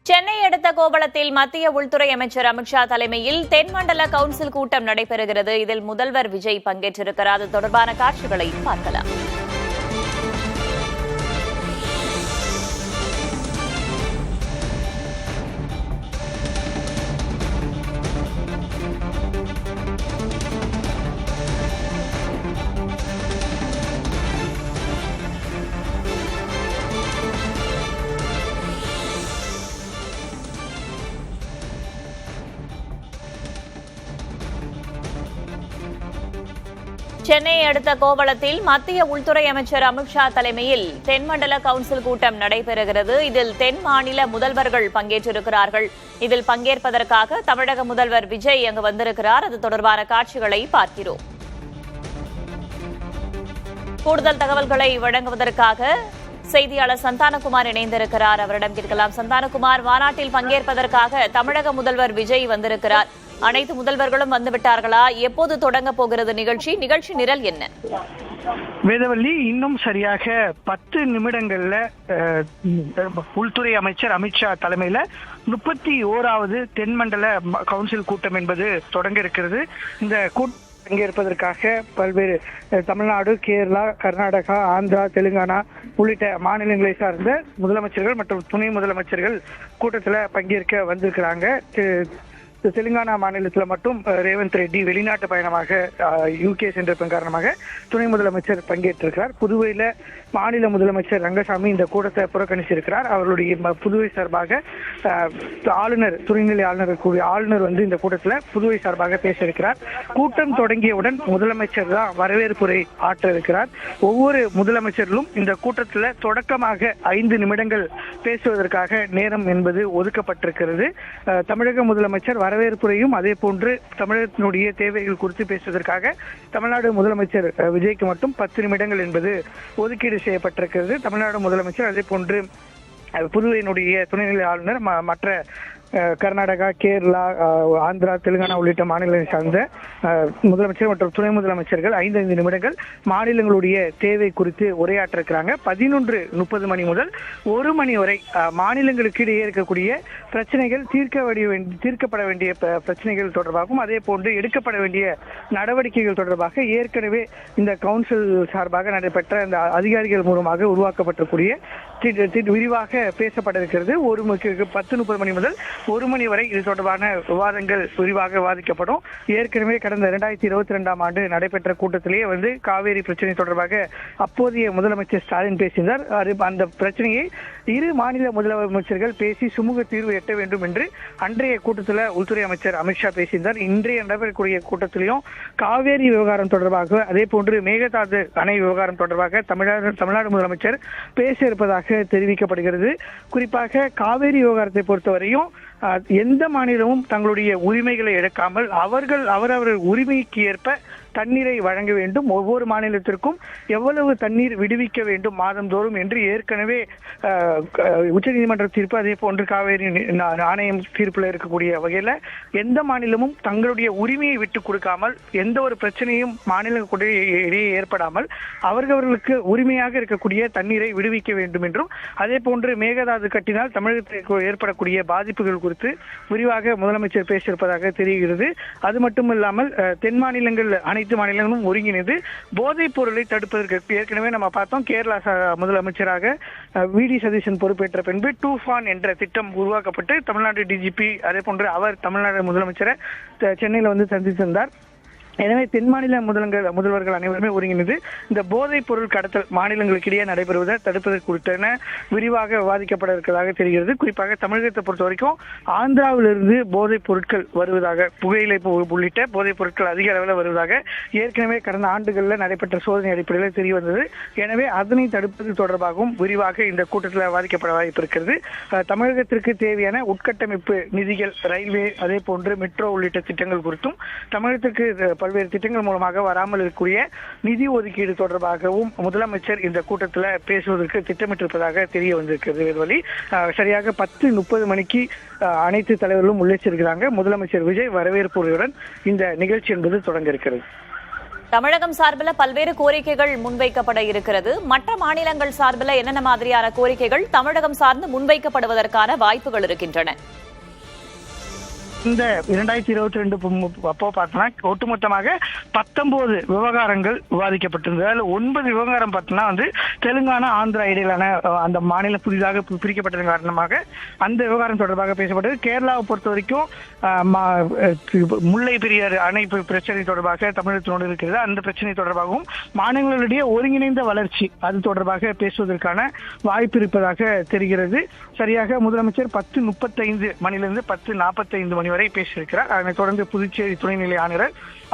சென்னை அடுத்த கோவளத்தில் மத்திய உள்துறை அமைச்சர் அமித்ஷா தலைமையில் தென்மண்டல கவுன்சில் கூட்டம் நடைபெறுகிறது. இதில் முதல்வர் விஜய் பங்கேற்றிருக்கிறார். அது தொடர்பான காட்சிகளை பார்க்கலாம். சென்னை அடுத்த கோவளத்தில் மத்திய உள்துறை அமைச்சர் அமித்ஷா தலைமையில் தென்மண்டல கவுன்சில் கூட்டம் நடைபெறுகிறது. இதில் தென் மாநில முதல்வர்கள் பங்கேற்றிருக்கிறார்கள். இதில் பங்கேற்பதற்காக தமிழக முதல்வர் விஜய் அங்கு வந்திருக்கிறார். அது தொடர்பான காட்சிகளை பார்க்கிறோம். கூடுதல் தகவல்களை வழங்குவதற்காக செய்தியாளர் சந்தானகுமார் இணைந்திருக்கிறார். அவரிடம் கேட்கலாம். சந்தானகுமார், மாநாட்டில் பங்கேற்பதற்காக தமிழக முதல்வர் விஜய் வந்திருக்கிறார். அனைத்து முதல்வர்களும் வந்துவிட்டார்களா? எப்போது தொடங்க போகிறது நிகழ்ச்சி நிரல் என்ன? வேதவள்ளி, இன்னும் சரியாக 10 நிமிடங்கள்ல உள்துறை அமைச்சர் அமித்ஷா தலைமையில 31வது தென்மண்டல கவுன்சில் கூட்டம் என்பது தொடங்க இருக்கிறது. இந்த கூட்டம் பங்கேற்பதற்காக பல்வேறு தமிழ்நாடு, கேரளா, கர்நாடகா, ஆந்திரா, தெலுங்கானா உள்ளிட்ட மாநிலங்களை சார்ந்த முதலமைச்சர்கள் மற்றும் துணை முதலமைச்சர்கள் கூட்டத்தில் பங்கேற்க வந்திருக்கிறாங்க. தெலுங்கானா மாநிலத்தில் மட்டும் ரேவந்த் ரெட்டி வெளிநாட்டு பயணமாக UK சென்றதன் காரணமாக துணை முதலமைச்சர் பங்கேற்றிருக்கிறார். புதுவையில மாநில முதலமைச்சர் ரங்கசாமி இந்த கூட்டத்தை புறக்கணிச்சிருக்கிறார். அவர்களுடைய புதுவை சார்பாக ஆளுநர், துணைநிலை ஆளுநர் வந்து இந்த கூட்டத்தில் புதுவை சார்பாக பேச இருக்கிறார். கூட்டம் தொடங்கியவுடன் முதலமைச்சர் தான் வரவேற்புரை ஆற்ற இருக்கிறார். ஒவ்வொரு முதலமைச்சர்களும் இந்த கூட்டத்தில் தொடக்கமாக 5 நிமிடங்கள் பேசுவதற்காக நேரம் என்பது ஒதுக்கப்பட்டிருக்கிறது. தமிழக முதலமைச்சர் வரவேற்புரையும் அதே போன்று தமிழகத்தினுடைய தேவைகள் குறித்து பேசுவதற்காக தமிழ்நாடு முதலமைச்சர் விஜய்க்கு மட்டும் 10 நிமிடங்கள் என்பது ஒதுக்கீடு செய்யப்பட்டிருக்கிறது. தமிழ்நாடு முதலமைச்சர் அதே போன்று புதுவையினுடைய துணைநிலை ஆளுநர் மற்ற கர்நாடகா, கேரளா, ஆந்திரா, தெலுங்கானா உள்ளிட்ட மாநிலங்களை சார்ந்த முதலமைச்சர் மற்றும் துணை முதலமைச்சர்கள் 5 நிமிடங்கள் மாநிலங்களுடைய தேவை குறித்து உரையாற்ற இருக்கிறாங்க. 11:30 மணி முதல் 1 மணி வரை மாநிலங்களுக்கு இடையே இருக்கக்கூடிய பிரச்சனைகள் தீர்க்கப்பட வேண்டிய பிரச்சனைகள் தொடர்பாகவும் அதே போன்று எடுக்கப்பட வேண்டிய நடவடிக்கைகள் தொடர்பாக ஏற்கனவே இந்த கவுன்சில் சார்பாக நடைபெற்ற இந்த அதிகாரிகள் மூலமாக உருவாக்கப்பட்டிருக்கூடிய விரிவாக பேசப்பட இருக்கிறது. 10:30 மணி முதல் 1 மணி வரை இது தொடர்பான விவாதங்கள் விரிவாக விவாதிக்கப்படும். ஏற்கனவே கடந்த 2022ஆம் ஆண்டு நடைபெற்ற கூட்டத்திலேயே வந்து காவேரி பிரச்சனை தொடர்பாக அப்போதைய முதலமைச்சர் ஸ்டாலின் பேசினார். அந்த பிரச்சனையை இரு மாநில முதலமைச்சர்கள் பேசி சுமூக தீர்வு எட்ட வேண்டும் என்று அன்றைய கூட்டத்தில் உள்துறை அமைச்சர் அமித்ஷா பேசினார். இன்றைய நடைபெறக்கூடிய கூட்டத்திலையும் காவேரி விவகாரம் தொடர்பாக அதே போன்று மேகதாது அணை விவகாரம் தொடர்பாக தமிழ்நாடு முதலமைச்சர் பேச இருப்பதாக தெரிவிக்கப்படுகிறது. குறிப்பாக காவேரி விவகாரத்தை பொறுத்தவரையும் எந்த மாநிலமும் தங்களுடைய உரிமைகளை இழக்காமல் அவரவர் உரிமைக்கு ஏற்ப தண்ணீரை வழங்க வேண்டும். ஒவ்வொரு மாநிலத்திற்கும் எவ்வளவு தண்ணீர் விடுவிக்க வேண்டும் மாதந்தோறும் என்று ஏற்கனவே உச்சநீதிமன்ற தீர்ப்பு அதே போன்று காவேரி ஆணையம் தீர்ப்பில் இருக்கக்கூடிய வகையில் எந்த மாநிலமும் தங்களுடைய உரிமையை விட்டுக் கொடுக்காமல் எந்த ஒரு பிரச்சனையும் மாநிலங்களுடைய இடையே ஏற்படாமல் அவர்களுக்கு உரிமையாக இருக்கக்கூடிய தண்ணீரை விடுவிக்க வேண்டும் என்றும் அதே போன்று மேகதாது கட்டினால் தமிழகத்திற்கு ஏற்படக்கூடிய பாதிப்புகள் குறித்து விரிவாக முதலமைச்சர் பேசியிருப்பதாக தெரிகிறது. அது மட்டுமில்லாமல் தென் மாநிலங்கள் அனைத்து மாநிலங்களும் ஒருங்கிணைந்து போதைப் பொருளை தடுப்பதற்கு ஏற்கனவே நம்ம பார்த்தோம். கேரளா முதலமைச்சராக VD சதீசன் பொறுப்பேற்ற பின்பு டூஃபான் என்ற திட்டம் உருவாக்கப்பட்டு தமிழ்நாடு DGP அதே போன்று அவர் தமிழ்நாடு முதலமைச்சரை சென்னையில் வந்து சந்தித்திருந்தார். எனவே தென் மாநில முதல்வர்கள் அனைவருமே ஒருங்கிணைந்து இந்த போதைப் பொருள் கடத்தல் மாநிலங்களுக்கு இடையே நடைபெறுவதை தடுப்பதற்கு குறித்த விரிவாக விவாதிக்கப்பட இருக்கிறதாக தெரிகிறது. குறிப்பாக தமிழகத்தை பொறுத்த வரைக்கும் ஆந்திராவிலிருந்து போதைப் பொருட்கள் வருவதாக, புகையிலை உள்ளிட்ட போதைப் பொருட்கள் அதிக அளவில் வருவதாக ஏற்கனவே கடந்த ஆண்டுகளில் நடைபெற்ற சோதனை அடிப்படையில் தெரிய வந்தது. எனவே அதனை தடுப்பது தொடர்பாகவும் விரிவாக இந்த கூட்டத்தில் விவாதிக்கப்பட வாய்ப்பு இருக்கிறது. தமிழகத்திற்கு தேவையான உட்கட்டமைப்பு நிதிகள், ரயில்வே அதே போன்று மெட்ரோ உள்ளிட்ட திட்டங்கள் குறித்தும் தமிழகத்திற்கு பல்வேறு திட்டங்கள் மூலமாக வராமல் இருக்கக்கூடிய நிதி ஒதுக்கீடு தொடர்பாகவும் முதலமைச்சர் இந்த கூட்டத்தில் பேசுவதற்கு திட்டமிட்டிருப்பதாக தெரிய வந்திருக்கிறது. சரியாக 10:30 மணிக்கு அனைத்து தலைவர்களும் உள்ளே செல்கிறாங்க. முதலமைச்சர் விஜய் வரவேற்புரையுடன் இந்த நிகழ்ச்சி என்பது தொடங்க இருக்கிறது. தமிழகம் சார்பில் பல்வேறு கோரிக்கைகள் முன்வைக்கப்பட இருக்கிறது. மற்ற மாநிலங்கள் சார்பில் என்னென்ன மாதிரியான கோரிக்கைகள் தமிழகம் சார்ந்து முன்வைக்கப்படுவதற்கான வாய்ப்புகள் இருக்கின்றன? இந்த 2022 அப்போ பார்த்தோம்னா ஒட்டுமொத்தமாக 19 விவகாரங்கள் விவாதிக்கப்பட்டிருந்தது. அதில் 9 விவகாரம் பார்த்தோம்னா தெலுங்கானா ஆந்திரா இடையிலான அந்த மாநிலம் புதிதாக பிரிக்கப்பட்டதன் காரணமாக அந்த விவகாரம் தொடர்பாக பேசப்பட்டது. கேரளாவை பொறுத்த வரைக்கும் முல்லை பெரியாறு அணை பிரச்சனை தொடர்பாக தமிழகத்தினோடு இருக்கிறது. அந்த பிரச்சனை தொடர்பாகவும் மாநிலங்களுடைய ஒருங்கிணைந்த வளர்ச்சி அது தொடர்பாக பேசுவதற்கான வாய்ப்பு இருப்பதாக தெரிகிறது. சரியாக முதலமைச்சர் 10:35 மணிலிருந்து 10:45 மணி வரை பேசியிருக்கிறார். அதனைத் தொடர்ந்து புதுச்சேரி துணைநிலை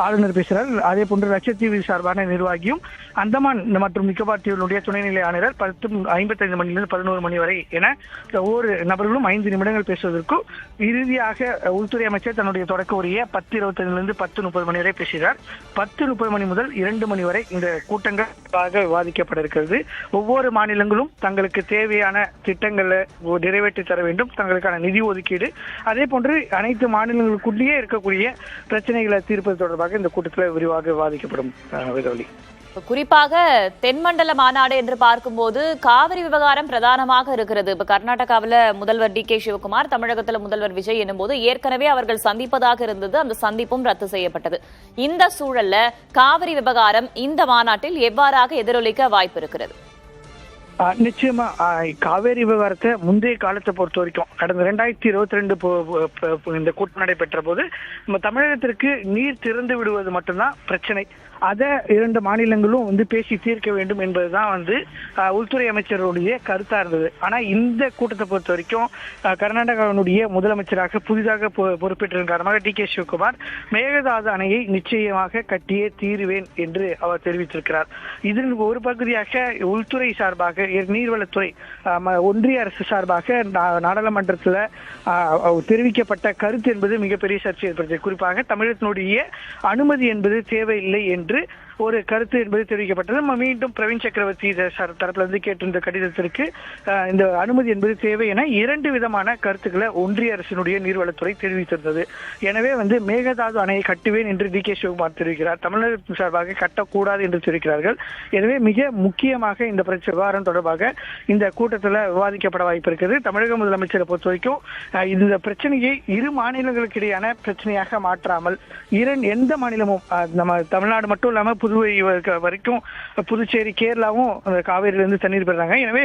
ஆளுநர் பேசுகிறார். அதே போன்று லட்சத்தீவு சார்பான நிர்வாகியும் அந்தமான் மற்றும் நிக்கோபார் தீவுகளுடைய துணைநிலை ஆளுநர் 10:55 மணிலிருந்து 11 மணி வரை என ஒவ்வொரு நபர்களும் 5 நிமிடங்கள் பேசுவதற்கும் இறுதியாக உள்துறை அமைச்சர் தன்னுடைய தொடக்க உரையை 10:25 10:30 மணி வரை பேசுகிறார். 10:30 மணி முதல் 2 மணி வரை இந்த கூட்டங்கள் விவாதிக்கப்பட இருக்கிறது. ஒவ்வொரு மாநிலங்களும் தங்களுக்கு தேவையான திட்டங்களை நிறைவேற்றி தர வேண்டும், தங்களுக்கான நிதி ஒதுக்கீடு, அதே போன்று அனைத்து மாநிலங்களுக்குள்ளேயே இருக்கக்கூடிய பிரச்சனைகளை தீர்ப்பது தொடர்பாக இந்த கூட்டத்தில் விரிவாக விவாதிக்கப்படும். குறிப்பாக தென்மண்டல மாநாடு என்று பார்க்கும்போது காவிரி விவகாரம் பிரதானமாக இருக்கிறது. இப்ப கர்நாடகாவில் முதல்வர் டி.கே. சிவகுமார், தமிழகத்தில் முதல்வர் விஜய் என்னும்போது ஏற்கனவே அவர்கள் சந்திப்பதாக இருந்தது. அந்த சந்திப்பும் ரத்து செய்யப்பட்டது. இந்த சூழல்ல காவிரி விவகாரம் இந்த மாநாட்டில் எவ்வாறாக எதிரொலிக்க வாய்ப்பு இருக்கிறது? நிச்சயமா காவேரி விவகாரத்தை முந்தைய காலத்தை பொறுத்த வரைக்கும் கடந்த 2022 இந்த கூட்டம் நடைபெற்ற போது நம்ம தமிழகத்திற்கு நீர் திறந்து விடுவது மட்டும்தான் பிரச்சனை. அதை 2 மாநிலங்களும் பேசி தீர்க்க வேண்டும் என்பதுதான் உள்துறை அமைச்சருடைய கருத்தா இருந்தது. ஆனா இந்த கூட்டத்தை பொறுத்த வரைக்கும் கர்நாடகாவினுடைய முதலமைச்சராக புதிதாக பொறுப்பேற்றதன் காரணமாக டி.கே. சிவகுமார் மேகதாது அணையை நிச்சயமாக கட்டியே தீருவேன் என்று அவர் தெரிவித்திருக்கிறார். இதன் ஒரு பகுதியாக உள்துறை சார்பாக நீர்வளத்துறை ஒன்றிய அரசு சார்பாக நாடாளுமன்றத்தில் தெரிவிக்கப்பட்ட கருத்து என்பது மிகப்பெரிய சர்ச்சை ஏற்படுத்தியது. குறிப்பாக தமிழகத்தினுடைய அனுமதி என்பது தேவையில்லை என்று ஒரு கருத்து என்பது தெரிவிக்கப்பட்டது. மீண்டும் பிரவீன் சக்கரவர்த்தி தரப்புல இருந்து கேட்டிருந்த கடிதத்திற்கு இந்த அனுமதி என்பது தேவை என 2 விதமான கருத்துக்களை ஒன்றிய அரசினுடைய நீர்வளத்துறை தெரிவித்திருந்தது. எனவே மேகதாது அணையை கட்டுவேன் என்று டி.கே. சிவகுமார் தெரிவிக்கிறார். தமிழக சார்பாக கட்டக்கூடாது என்று தெரிவிக்கிறார்கள். எனவே மிக முக்கியமாக இந்த விவகாரம் தொடர்பாக இந்த கூட்டத்தில் விவாதிக்கப்பட வாய்ப்பு இருக்கிறது. தமிழக முதலமைச்சரை பொறுத்த வரைக்கும் இந்த பிரச்சனையை 2 மாநிலங்களுக்கு இடையான பிரச்சனையாக மாற்றாமல் எந்த மாநிலமும் நம்ம தமிழ்நாடு மட்டும் இல்லாம புதுவை வரைக்கும் புதுச்சேரி கேரளாவும் காவேரியிலிருந்து தண்ணீர் பெறாங்க. எனவே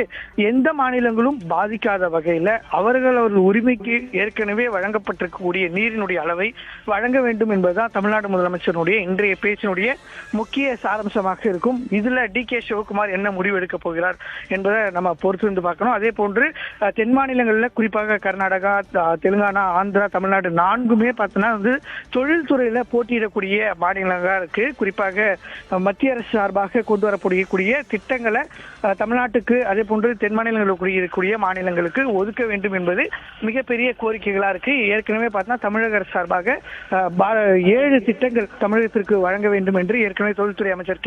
எந்த மாநிலங்களும் பாதிக்காத வகையில அவர்கள் உரிமைக்கு ஏற்கனவே வழங்கப்பட்டிருக்கக்கூடிய நீரினுடைய அளவை வழங்க வேண்டும் என்பதுதான் தமிழ்நாடு முதலமைச்சருடைய இன்றைய பேச்சினுடைய முக்கிய சாராம்சமாக இருக்கும். இதுல டி.கே. சிவகுமார் என்ன முடிவு எடுக்க போகிறார் என்பதை நம்ம பொறுத்து பார்க்கணும். அதே போன்று தென் மாநிலங்கள்ல குறிப்பாக கர்நாடகா, தெலுங்கானா, ஆந்திரா, தமிழ்நாடு 4மே பார்த்தோன்னா தொழில்துறையில போட்டியிடக்கூடிய மாநிலங்களா இருக்கு. குறிப்பாக மத்திய அரசு சார்பாக கொண்டு வரக்கூடிய திட்டங்களை தமிழ்நாட்டுக்கு அதே போன்று தென் மாநிலங்களுக்கு இருக்கக்கூடிய மாநிலங்களுக்கு ஒதுக்க வேண்டும் என்பது மிகப்பெரிய கோரிக்கைகளா இருக்கு. ஏற்கனவே பார்த்தா தமிழக அரசு சார்பாக 7 திட்டங்கள் தமிழகத்திற்கு வழங்க வேண்டும் என்று ஏற்கனவே தொழில்துறை அமைச்சர்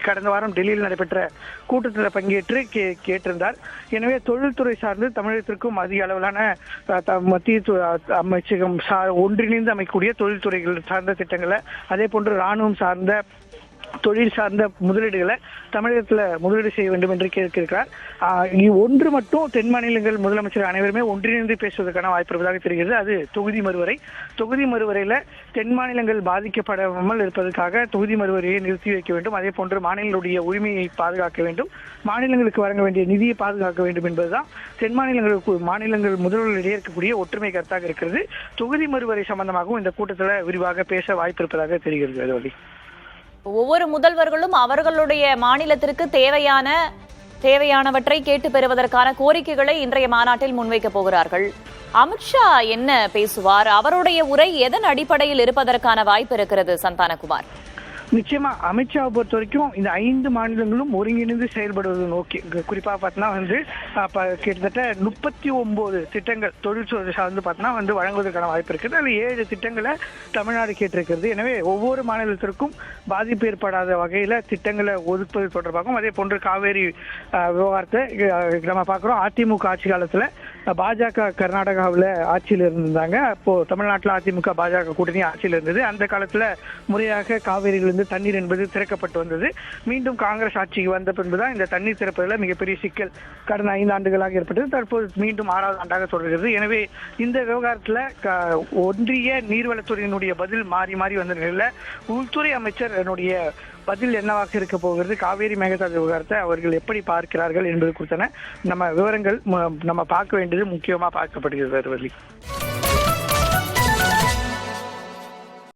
கடந்த வாரம் டெல்லியில் நடைபெற்ற கூட்டத்தில் பங்கேற்று கேட்டிருந்தார். எனவே தொழில்துறை சார்ந்து தமிழகத்திற்கும் அதிக அளவிலான மத்திய அமைச்சகம் ஒன்றிணைந்து அமைக்கக்கூடிய தொழில்துறைகள் சார்ந்த திட்டங்களை அதே போன்று ராணுவம் சார்ந்த தொழில் சார்ந்த முதலீடுகளை தமிழகத்தில் முதலீடு செய்ய வேண்டும் என்று கேட்கிறார். ஒன்று மட்டும் தென் மாநிலங்கள் முதலமைச்சர் அனைவருமே ஒன்றிணைந்து பேசுவதற்கான வாய்ப்பு இருப்பதாக தெரிகிறது. அது தொகுதி மறுவரை. தொகுதி மறுவரையில தென் மாநிலங்கள் பாதிக்கப்படாமல் இருப்பதற்காக தொகுதி மறுவரையை நிறுத்தி வைக்க வேண்டும். அதே போன்று மாநிலங்களுடைய உரிமையை பாதுகாக்க வேண்டும், மாநிலங்களுக்கு வழங்க வேண்டிய நிதியை பாதுகாக்க வேண்டும் என்பதுதான் தென் மாநிலங்கள் முதல்வர்களிடையே இருக்கக்கூடிய ஒற்றுமை கருத்தாக இருக்கிறது. தொகுதி மறுவரை சம்பந்தமாகவும் இந்த கூட்டத்தில் விரிவாக பேச வாய்ப்பு இருப்பதாக தெரிகிறது. அதுவழி ஒவ்வொரு முதல்வர்களும் அவர்களுடைய மாநிலத்திற்கு தேவையானவற்றை கேட்டு பெறுவதற்கான கோரிக்கைகளை இன்றைய மாநாட்டில் முன்வைக்கப் போகிறார்கள். அமித்ஷா என்ன பேசுவார்? அவருடைய உரை எதன் அடிப்படையில் இருப்பதற்கான வாய்ப்பு இருக்கிறது? சந்தானகுமார், நிச்சயமா அமித்ஷாவை பொறுத்த வரைக்கும் இந்த 5 மாநிலங்களும் ஒருங்கிணைந்து செயல்படுவது நோக்கி குறிப்பாக பார்த்தோன்னா கிட்டத்தட்ட 39 திட்டங்கள் தொழில்துறை சார்ந்து பார்த்தோன்னா வழங்குவதற்கான வாய்ப்பு இருக்குது. அதில் 7 திட்டங்களை தமிழ்நாடு கேட்டிருக்கிறது. எனவே ஒவ்வொரு மாநிலத்திற்கும் பாதிப்பு ஏற்படாத வகையில் திட்டங்களை ஒதுக்குவது தொடர்பாகவும் அதே போன்று காவேரி விவகாரத்தை நம்ம பார்க்குறோம். அதிமுக ஆட்சி காலத்தில் பாஜக கர்நாடகாவில் ஆட்சியில் இருந்தாங்க. அப்போ தமிழ்நாட்டில் அதிமுக பாஜக கூட்டணி ஆட்சியில் இருந்தது. அந்த காலத்துல முறையாக காவேரியிலிருந்து தண்ணீர் என்பது திறக்கப்பட்டு வந்தது. மீண்டும் காங்கிரஸ் ஆட்சிக்கு வந்த பின்புதான் இந்த தண்ணீர் திறப்பதில் மிகப்பெரிய சிக்கல் கடந்த 5 ஆண்டுகளாக ஏற்பட்டது. தற்போது மீண்டும் 6வது ஆண்டாக தொடர்கிறது. எனவே இந்த விவகாரத்துல ஒன்றிய நீர்வளத்துறையினுடைய பதில் மாறி மாறி வந்த நிலையில உள்துறை அமைச்சர் என்னுடைய பதில் என்னவாக இருக்க போகிறது, காவேரி மேகதாது விவகாரத்தை அவர்கள் எப்படி பார்க்கிறார்கள் என்பது குறித்தான நம்ம விவரங்கள் நம்ம பார்க்க வேண்டியது முக்கியமா பார்க்கப்படுகிறது.